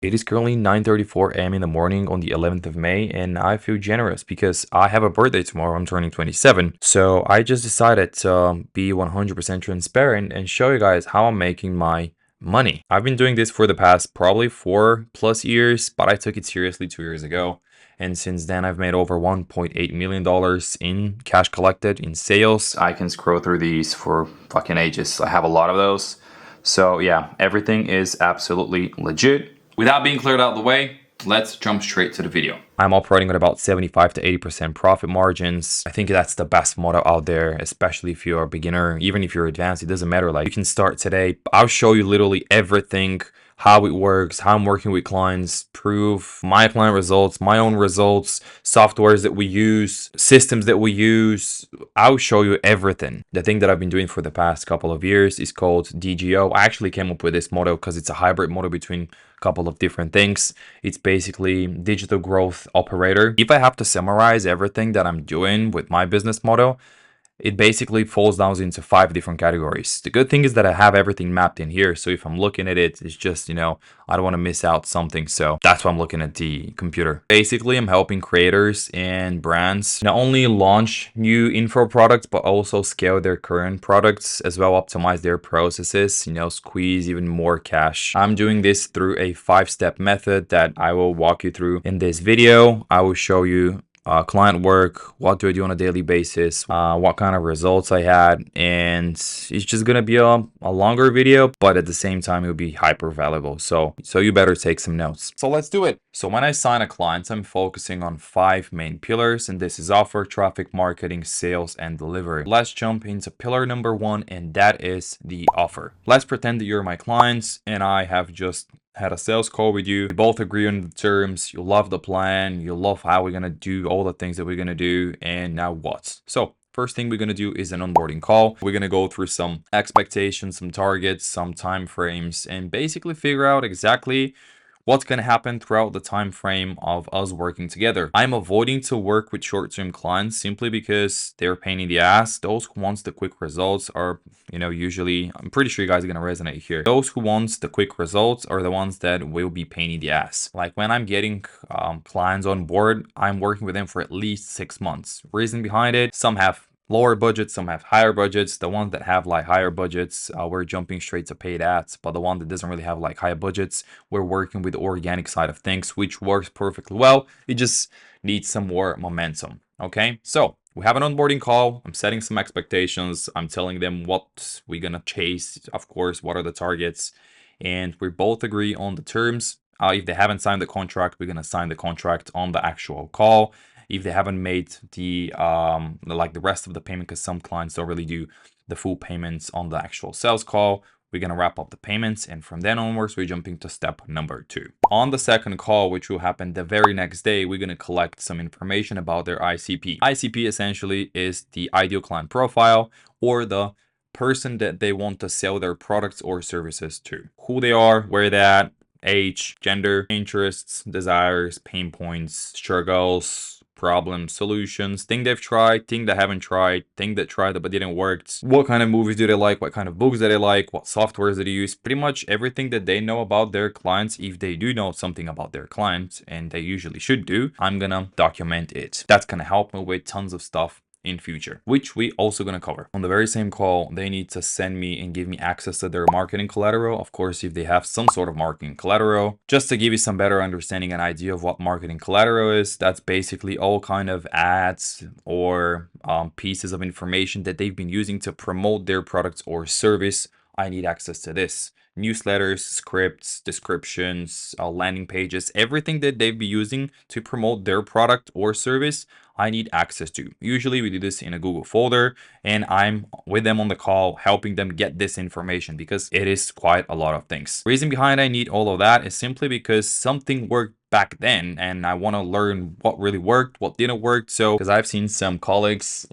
It is currently 9:34 a.m. in the morning on the 11th of May, and I feel generous because I have a birthday tomorrow. I'm turning 27. So I just decided to be 100% transparent and show you guys how I'm making my money. I've been doing this for the past probably 4+ years, but I took it seriously 2 years ago. And since then, I've made over $1.8 million in cash collected in sales. I can scroll through these for fucking ages. I have a lot of those. So yeah, everything is absolutely legit. With that being cleared out of the way, let's jump straight to the video. I'm operating at about 75 to 80% profit margins. I think that's the best model out there, especially if you're a beginner. Even if you're advanced, it doesn't matter. Like, you can start today. I'll show you literally everything, how it works, how I'm working with clients, prove my client results, my own results, softwares that we use, systems that we use. I'll show you everything. The thing that I've been doing for the past couple of years is called DGO. I actually came up with this model because it's a hybrid model between a couple of different things. It's basically digital growth operator. If I have to summarize everything that I'm doing with my business model, it basically falls down into 5 different categories. The good thing is that I have everything mapped in here. So if I'm looking at it, it's just, I don't want to miss out something. So that's why I'm looking at the computer. Basically, I'm helping creators and brands not only launch new info products, but also scale their current products as well, optimize their processes, squeeze even more cash. I'm doing this through a 5-step method that I will walk you through in this video. I will show you client work, what do I do on a daily basis, what kind of results I had, and it's just gonna be a longer video, but at the same time it'll be hyper valuable, so you better take some notes. So let's do it. So when I sign a client, I'm focusing on 5 main pillars, and this is offer, traffic, marketing, sales, and delivery. Let's jump into pillar number 1, and that is the offer. Let's pretend that you're my clients and I have just had a sales call with you. We both agree on the terms. You love the plan. You love how we're going to do all the things that we're going to do. And now what? So first thing we're going to do is an onboarding call. We're going to go through some expectations, some targets, some time frames, and basically figure out exactly what's going to happen throughout the time frame of us working together. I'm avoiding to work with short-term clients simply because they're a pain in the ass. Those who want the quick results are, usually, I'm pretty sure you guys are going to resonate here. Those who want the quick results are the ones that will be pain in the ass. Like when I'm getting clients on board, I'm working with them for at least 6 months. Reason behind it, some have lower budgets, some have higher budgets. The ones that have like higher budgets, we're jumping straight to paid ads, but the one that doesn't really have like high budgets, we're working with the organic side of things, which works perfectly well. It just needs some more momentum. Okay, so we have an onboarding call. I'm setting some expectations. I'm telling them what we're gonna chase, of course, what are the targets, and we both agree on the terms. If they haven't signed the contract, we're gonna sign the contract on the actual call. If they haven't made the like the rest of the payment, because some clients don't really do the full payments on the actual sales call, we're going to wrap up the payments, and from then onwards we're jumping to step number 2. On the second call, which will happen the very next day, we're going to collect some information about their ICP. ICP essentially is the ideal client profile, or the person that they want to sell their products or services to. Who they are, where they're at, age, gender, interests, desires, pain points, struggles, problems, solutions, thing they've tried, thing they haven't tried, thing that tried but didn't work, what kind of movies do they like, what kind of books do they like, what softwares do they use, pretty much everything that they know about their clients. If they do know something about their clients, and they usually should do, I'm gonna document it. That's gonna help me with tons of stuff in future, which we also gonna cover. On the very same call, they need to send me and give me access to their marketing collateral. Of course, if they have some sort of marketing collateral, just to give you some better understanding and idea of what marketing collateral is, that's basically all kind of ads or pieces of information that they've been using to promote their products or service. I need access to this. Newsletters, scripts, descriptions, landing pages, everything that they've been using to promote their product or service, I need access to. Usually we do this in a Google folder, and I'm with them on the call helping them get this information because it is quite a lot of things. Reason behind I need all of that is simply because something worked back then and I want to learn what really worked, what didn't work. So because I've seen some colleagues,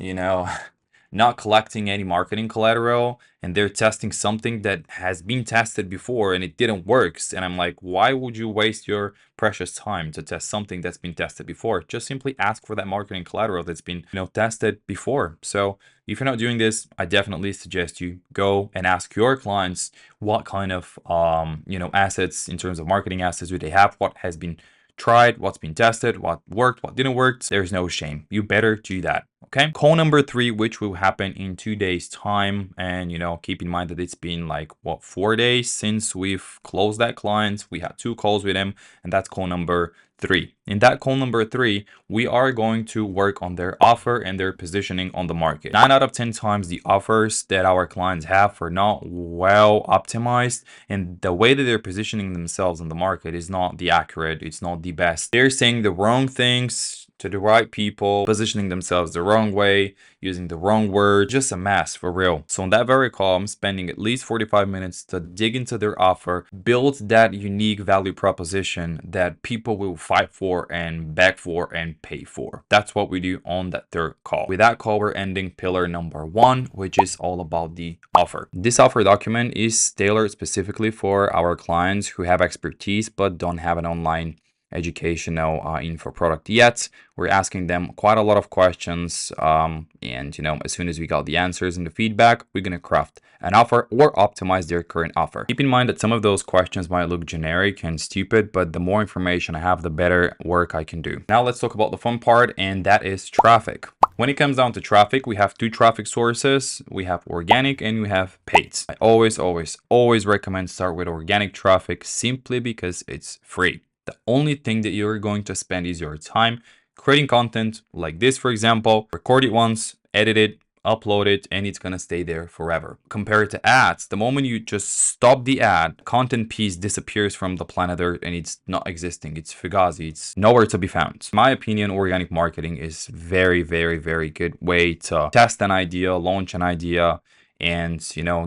not collecting any marketing collateral, and they're testing something that has been tested before and it didn't work. And I'm like, why would you waste your precious time to test something that's been tested before? Just simply ask for that marketing collateral that's been, tested before. So if you're not doing this, I definitely suggest you go and ask your clients what kind of assets, in terms of marketing assets, do they have, what has been tried, what's been tested, what worked, what didn't work. There's no shame. You better do that. Okay. Call number 3, which will happen in 2 days time. And, keep in mind that it's been like 4 days since we've closed that client. We had 2 calls with him, and that's call number 3. In that call number 3, we are going to work on their offer and their positioning on the market. 9 out of 10 times the offers that our clients have are not well optimized, and the way that they're positioning themselves in the market is not the accurate, it's not the best. They're saying the wrong things to the right people, positioning themselves the wrong way, using the wrong word, just a mess for real. So on that very call, I'm spending at least 45 minutes to dig into their offer, build that unique value proposition that people will fight for and beg for and pay for. That's what we do on that 3rd call. With that call, we're ending pillar number 1, which is all about the offer. This offer document is tailored specifically for our clients who have expertise but don't have an online educational info product yet. We're asking them quite a lot of questions, and as soon as we got the answers and the feedback, we're gonna craft an offer or optimize their current offer. Keep in mind that some of those questions might look generic and stupid, but the more information I have, the better work I can do. Now let's talk about the fun part, and that is traffic. When it comes down to traffic, we have 2 traffic sources. We have organic and we have paid. I always recommend start with organic traffic, simply because it's free. The only thing that you're going to spend is your time creating content like this, for example. Record it once, edit it, upload it, and it's going to stay there forever. Compared to ads, the moment you just stop the ad, content piece disappears from the planet Earth and it's not existing. It's fugazi. It's nowhere to be found. In my opinion, organic marketing is very, very, very good way to test an idea, launch an idea, and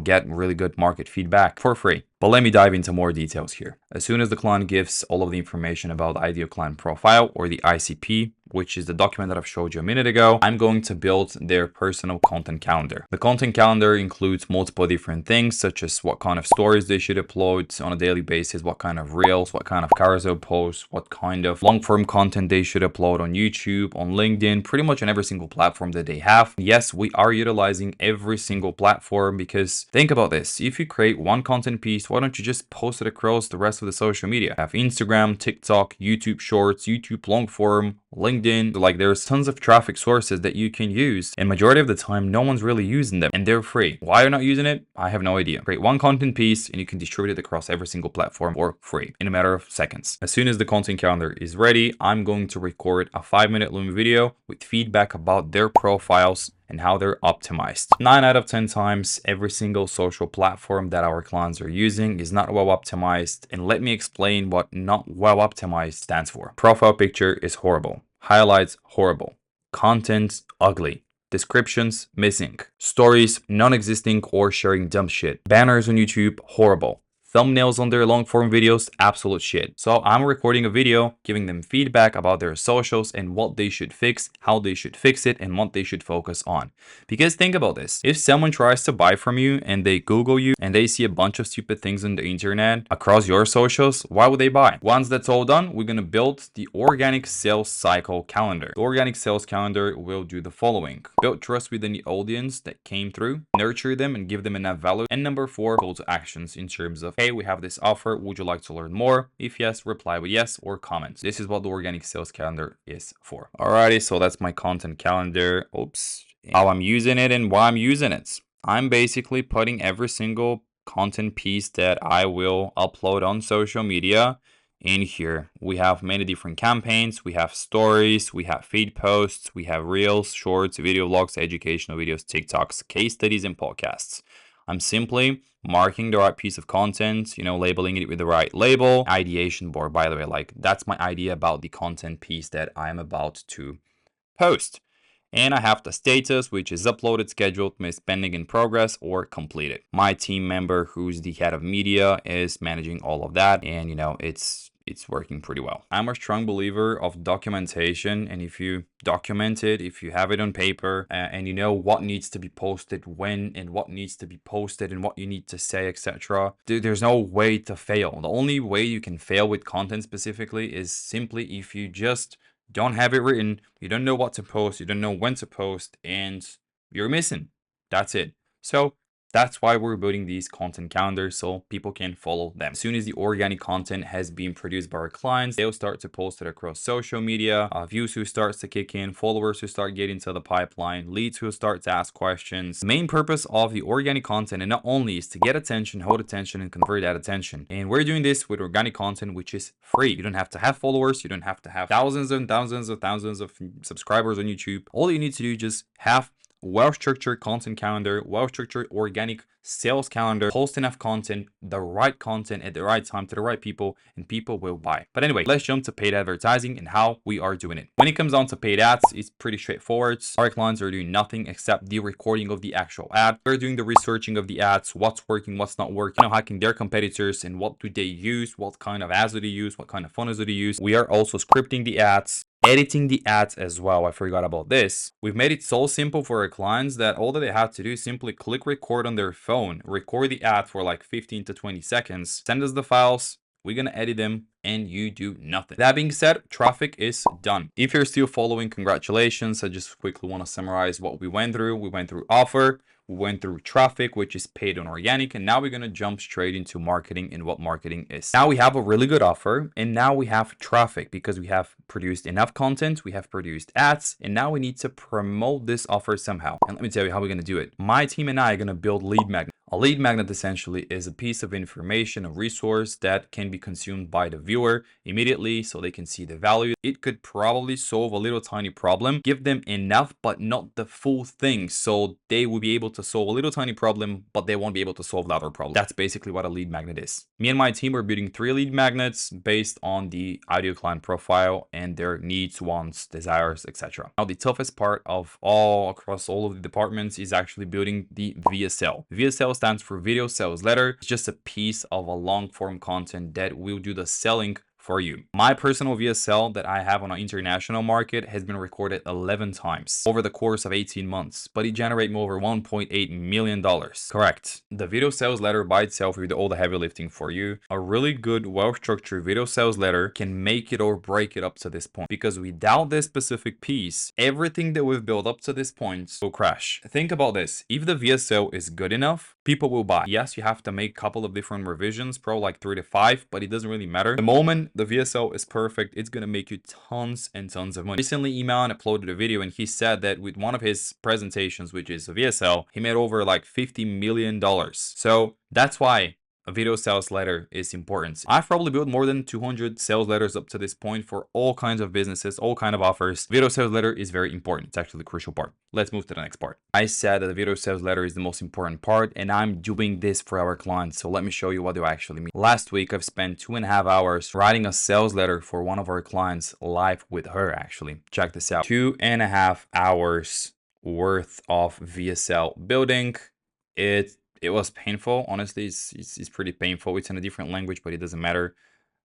get really good market feedback for free. But let me dive into more details here. As soon as the client gives all of the information about the ideal client profile, or the ICP, which is the document that I've showed you a minute ago, I'm going to build their personal content calendar. The content calendar includes multiple different things, such as what kind of stories they should upload on a daily basis, what kind of reels, what kind of carousel posts, what kind of long form content they should upload on YouTube, on LinkedIn, pretty much on every single platform that they have. Yes, we are utilizing every single platform, because think about this. If you create one content piece, why don't you just post it across the rest of the social media? Have Instagram, TikTok, YouTube Shorts, YouTube long form, LinkedIn. Like, there's tons of traffic sources that you can use, and majority of the time no one's really using them, and they're free. Why you're not using it, I have no idea. Create one content piece and you can distribute it across every single platform for free in a matter of seconds. As soon as the content calendar is ready, I'm going to record a 5-minute Loom video with feedback about their profiles and how they're optimized. 9 out of 10 times, every single social platform that our clients are using is not well optimized. And let me explain what not well optimized stands for. Profile picture is horrible. Highlights horrible. Content ugly. Descriptions missing. Stories non-existing or sharing dumb shit. Banners on YouTube horrible. Thumbnails on their long form videos, absolute shit. So I'm recording a video giving them feedback about their socials and what they should fix, how they should fix it, and what they should focus on. Because think about this. If someone tries to buy from you and they Google you and they see a bunch of stupid things on the internet across your socials, why would they buy? Once that's all done, we're gonna build the organic sales cycle calendar. The organic sales calendar will do the following. Build trust within the audience that came through, nurture them and give them enough value. And number 4, call to actions in terms of, hey, we have this offer, would you like to learn more? If yes, reply with yes or comments. This is what the organic sales calendar is for. Alrighty, so that's my content calendar. Oops. How I'm using it and why I'm using it. I'm basically putting every single content piece that I will upload on social media in here. We have many different campaigns, we have stories, we have feed posts, we have reels, shorts, video logs, educational videos, TikToks, case studies, and podcasts. I'm simply marking the right piece of content, labeling it with the right label. Ideation board, by the way, like that's my idea about the content piece that I'm about to post. And I have the status, which is uploaded, scheduled, missed, pending, in progress, or completed. My team member, who's the head of media, is managing all of that. And, it's it's working pretty well. I'm a strong believer of documentation, and if you document it, if you have it on paper, and you know what needs to be posted when and what needs to be posted and what you need to say, etc., there's no way to fail. The only way you can fail with content specifically is simply if you just don't have it written, you don't know what to post, you don't know when to post, and you're missing. That's it. So that's why we're building these content calendars so people can follow them. As soon as the organic content has been produced by our clients, they'll start to post it across social media, views who starts to kick in, followers who start getting to the pipeline, leads who start to ask questions. The main purpose of the organic content, and not only, is to get attention, hold attention, and convert that attention. And we're doing this with organic content, which is free. You don't have to have followers. You don't have to have thousands and thousands of subscribers on YouTube. All you need to do is just have well-structured content calendar, well-structured organic sales calendar, post enough content, the right content at the right time to the right people, and people will buy. But anyway, let's jump to paid advertising and how we are doing it. When it comes down to paid ads, it's pretty straightforward. Our clients are doing nothing except the recording of the actual ad. They're doing the researching of the ads, what's working, what's not working, hacking their competitors, and what do they use, what kind of ads do they use, what kind of funnels do they use. We are also scripting the ads, editing the ads as well. I forgot about this. We've made it so simple for our clients that all that they have to do is simply click record on their phone, record the ad for like 15 to 20 seconds, send us the files, we're gonna edit them, and you do nothing. That being said, traffic is done. If you're still following, congratulations. I just quickly want to summarize what we went through. We went through offer, we went through traffic, which is paid on organic, and now we're going to jump straight into marketing and what marketing is. Now we have a really good offer, and now we have traffic because we have produced enough content, we have produced ads, and now we need to promote this offer somehow. And let me tell you how we're going to do it. My team and I are going to build lead magnet. A lead magnet essentially is a piece of information, a resource that can be consumed by the viewer immediately so they can see the value. It could probably solve a little tiny problem, give them enough but not the full thing, so they will be able to solve a little tiny problem but they won't be able to solve the other problem. That's basically what a lead magnet is. Me and my team are building 3 lead magnets based on the ideal client profile and their needs, wants, desires, etc. Now the toughest part of across all of the departments is actually building the VSL. VSL stands for video sales letter. It's just a piece of a long form content that will do the selling for you. My personal VSL that I have on an international market has been recorded 11 times over the course of 18 months, but it generated me over $1.8 million. Correct. The video sales letter by itself will do all the heavy lifting for you. A really good, well-structured video sales letter can make it or break it up to this point, because without this specific piece, everything that we've built up to this point will crash. Think about this. If the VSL is good enough, people will buy. Yes, you have to make a couple of different revisions, probably like 3 to 5, but it doesn't really matter. The moment the VSL is perfect, it's gonna make you tons and tons of money. Recently, Iman uploaded a video and he said that with one of his presentations, which is a VSL, he made over like $50 million. So that's why a video sales letter is important. I've probably built more than 200 sales letters up to this point for all kinds of businesses, all kinds of offers. Video sales letter is very important. It's actually the crucial part. Let's move to the next part. I said that the video sales letter is the most important part, and I'm doing this for our clients. So let me show you what do I actually mean. Last week, I've spent 2.5 hours writing a sales letter for one of our clients live with her, actually. Check this out. 2.5 hours worth of VSL building. It was painful. Honestly, it's pretty painful. It's in a different language, but it doesn't matter.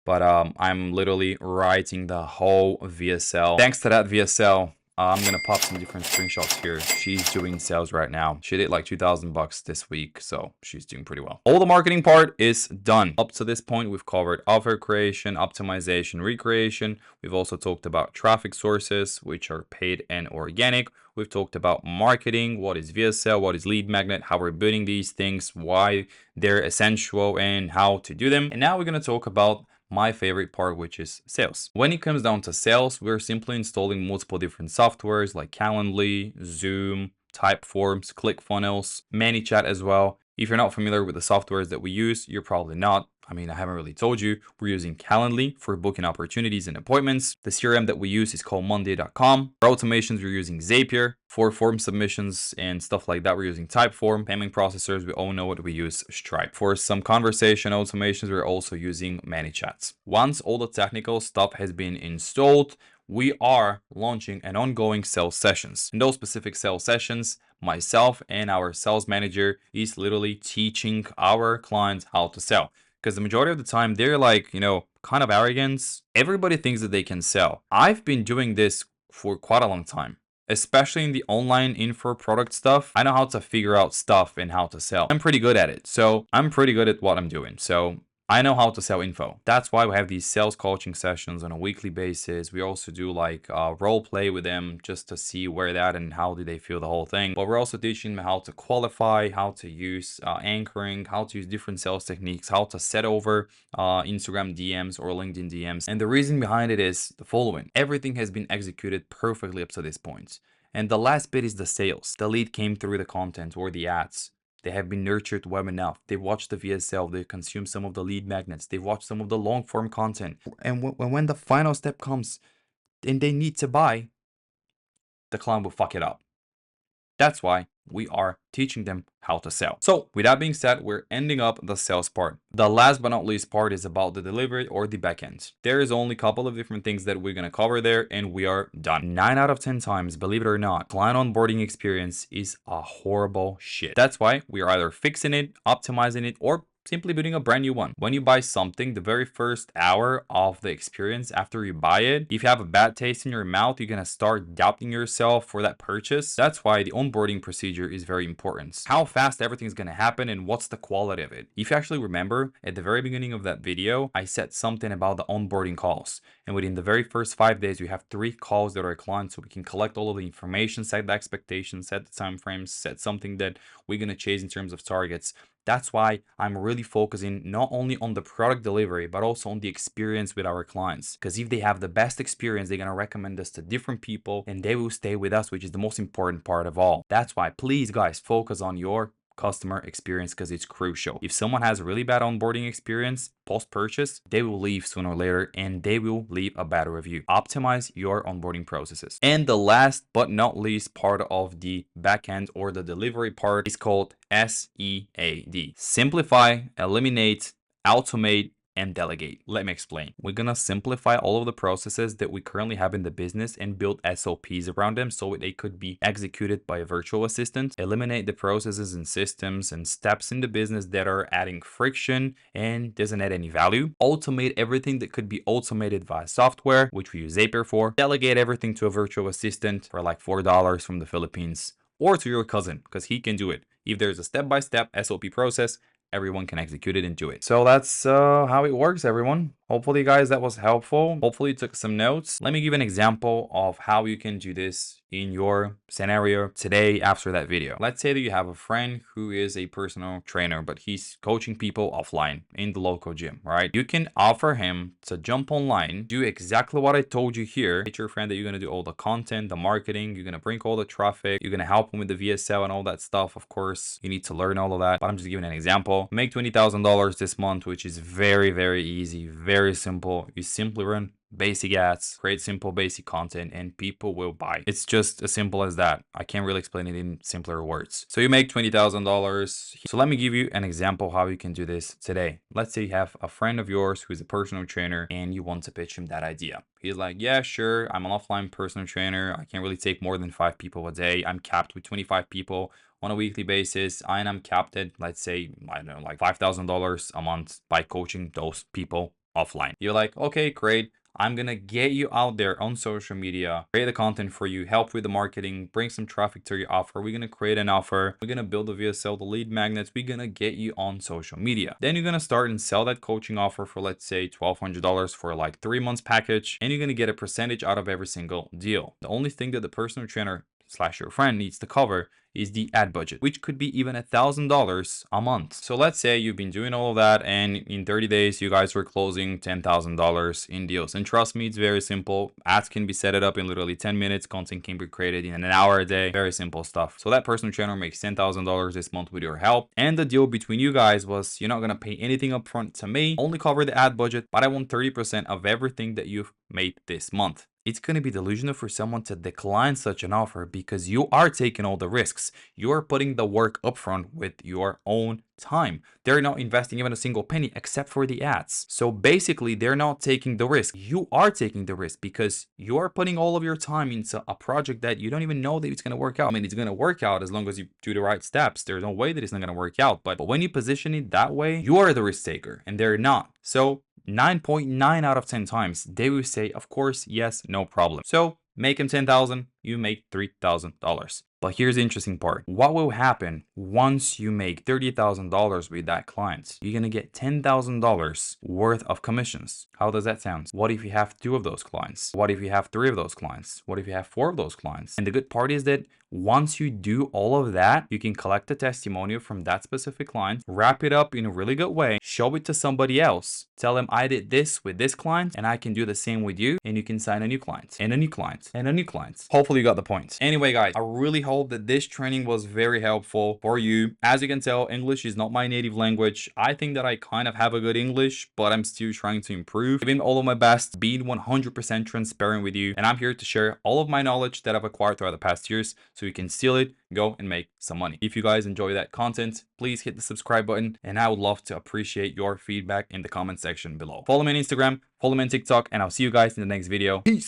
But I'm literally writing the whole VSL. Thanks to that VSL, I'm gonna pop some different screenshots here. She's doing sales right now. She did like $2,000 this week, so she's doing pretty well. All the marketing part is done. Up to this point, we've covered offer creation, optimization, recreation. We've also talked about traffic sources, which are paid and organic. We've talked about marketing, what is VSL, what is lead magnet, how we're building these things, why they're essential, and how to do them. And now we're gonna talk about my favorite part, which is sales. When it comes down to sales, we're simply installing multiple different softwares like Calendly, Zoom, Typeforms, ClickFunnels, ManyChat as well. If you're not familiar with the softwares that we use, you're probably not. I mean, I haven't really told you. We're using Calendly for booking opportunities and appointments. The CRM that we use is called Monday.com. For automations, we're using Zapier. For form submissions and stuff like that, we're using Typeform. Payment processors, we all know what we use, Stripe. For some conversation automations, we're also using ManyChat. Once all the technical stuff has been installed, we are launching an ongoing sales sessions. In those specific sales sessions, myself and our sales manager is literally teaching our clients how to sell. Because the majority of the time, they're like, kind of arrogance. Everybody thinks that they can sell. I've been doing this for quite a long time, especially in the online info product stuff. I know how to figure out stuff and how to sell. I'm pretty good at it. So I'm pretty good at what I'm doing. So I know how to sell info. That's why we have these sales coaching sessions on a weekly basis. We also do like role play with them just to see where they're at and how do they feel the whole thing. But we're also teaching them how to qualify, how to use anchoring, how to use different sales techniques, how to set over Instagram DMs or LinkedIn DMs. And the reason behind it is the following. Everything has been executed perfectly up to this point. And the last bit is the sales. The lead came through the content or the ads. They have been nurtured well enough. They watched the VSL. They consumed some of the lead magnets. They watched some of the long form content. And when the final step comes and they need to buy, the client will fuck it up. That's why we are teaching them how to sell. So with that being said, we're ending up the sales part. The last but not least part is about the delivery or the backend. There is only a couple of different things that we're going to cover there and we are done. 9 out of 10 times, believe it or not, client onboarding experience is a horrible shit. That's why we are either fixing it, optimizing it, or simply building a brand new one. When you buy something, the very first hour of the experience after you buy it, if you have a bad taste in your mouth, you're gonna start doubting yourself for that purchase. That's why the onboarding procedure is very important. How fast everything's gonna happen and what's the quality of it. If you actually remember, at the very beginning of that video, I said something about the onboarding calls. And within the very first 5 days, we have 3 calls that are clients so we can collect all of the information, set the expectations, set the time frames, set something that we're gonna chase in terms of targets. That's why I'm really focusing not only on the product delivery, but also on the experience with our clients. Because if they have the best experience, they're going to recommend us to different people and they will stay with us, which is the most important part of all. That's why, please guys, focus on your customer experience because it's crucial. If someone has a really bad onboarding experience post-purchase, they will leave sooner or later and they will leave a bad review. Optimize your onboarding processes. And the last but not least part of the backend or the delivery part is called SEAD. Simplify, eliminate, automate, and delegate. Let me explain. We're gonna simplify all of the processes that we currently have in the business and build SOPs around them so they could be executed by a virtual assistant. Eliminate the processes and systems and steps in the business that are adding friction and doesn't add any value. Automate everything that could be automated via software, which we use Zapier for. Delegate everything to a virtual assistant for like $4 from the Philippines or to your cousin because he can do it. If there's a step-by-step SOP process, everyone can execute it and do it. So that's how it works, everyone. Hopefully, guys, that was helpful. Hopefully you took some notes. Let me give an example of how you can do this in your scenario today after that video. Let's say that you have a friend who is a personal trainer, but he's coaching people offline in the local gym, right? You can offer him to jump online, do exactly what I told you here. Get your friend that you're going to do all the content, the marketing, you're going to bring all the traffic, you're going to help him with the VSL and all that stuff. Of course, you need to learn all of that, but I'm just giving an example. Make $20,000 this month, which is very, very easy, very simple. You simply run basic ads, create simple basic content, and people will buy. It's just as simple as that. I can't really explain it in simpler words. So you make $20,000. So let me give you an example how you can do this today. Let's say you have a friend of yours who's a personal trainer and you want to pitch him that idea. He's like, yeah, sure, I'm an offline personal trainer. I can't really take more than 5 people a day. I'm capped with 25 people on a weekly basis. And I'm capped at, let's say, I don't know, like $5,000 a month by coaching those people offline. You're like, okay, great. I'm gonna get you out there on social media, create the content for you, help with the marketing, bring some traffic to your offer. We're gonna create an offer. We're gonna build the VSL, the lead magnets. We're gonna get you on social media. Then you're gonna start and sell that coaching offer for, let's say, $1,200 for like 3 months package. And you're gonna get a percentage out of every single deal. The only thing that the personal trainer / your friend needs to cover is the ad budget, which could be even $1,000 a month. So let's say you've been doing all of that and in 30 days, you guys were closing $10,000 in deals. And trust me, it's very simple. Ads can be set it up in literally 10 minutes. Content can be created in an hour a day. Very simple stuff. So that personal trainer makes $10,000 this month with your help. And the deal between you guys was you're not going to pay anything upfront to me, only cover the ad budget, but I want 30% of everything that you've made this month. It's going to be delusional for someone to decline such an offer because you are taking all the risks. You're putting the work upfront with your own time. They're not investing even a single penny except for the ads. So basically, they're not taking the risk. You are taking the risk because you are putting all of your time into a project that you don't even know that it's going to work out. I mean, it's going to work out as long as you do the right steps. There's no way that it's not going to work out. But when you position it that way, you are the risk taker and they're not. So 9.9 out of 10 times, they will say, of course, yes, no problem. So make them 10,000, you make $3,000. But here's the interesting part. What will happen once you make $30,000 with that client? You're gonna get $10,000 worth of commissions. How does that sound? What if you have 2 of those clients? What if you have 3 of those clients? What if you have 4 of those clients? And the good part is that once you do all of that, you can collect a testimonial from that specific client, wrap it up in a really good way, show it to somebody else, tell them I did this with this client and I can do the same with you, and you can sign a new client and a new client and a new client. Hopefully you got the point. Anyway, guys, I really hope that this training was very helpful for you. As you can tell, English is not my native language. I think that I kind of have a good English, but I'm still trying to improve. Giving all of my best, being 100% transparent with you, and I'm here to share all of my knowledge that I've acquired throughout the past years so you can steal it, go and make some money. If you guys enjoy that content, please hit the subscribe button, and I would love to appreciate your feedback in the comment section below. Follow me on Instagram, follow me on TikTok, and I'll see you guys in the next video. Peace.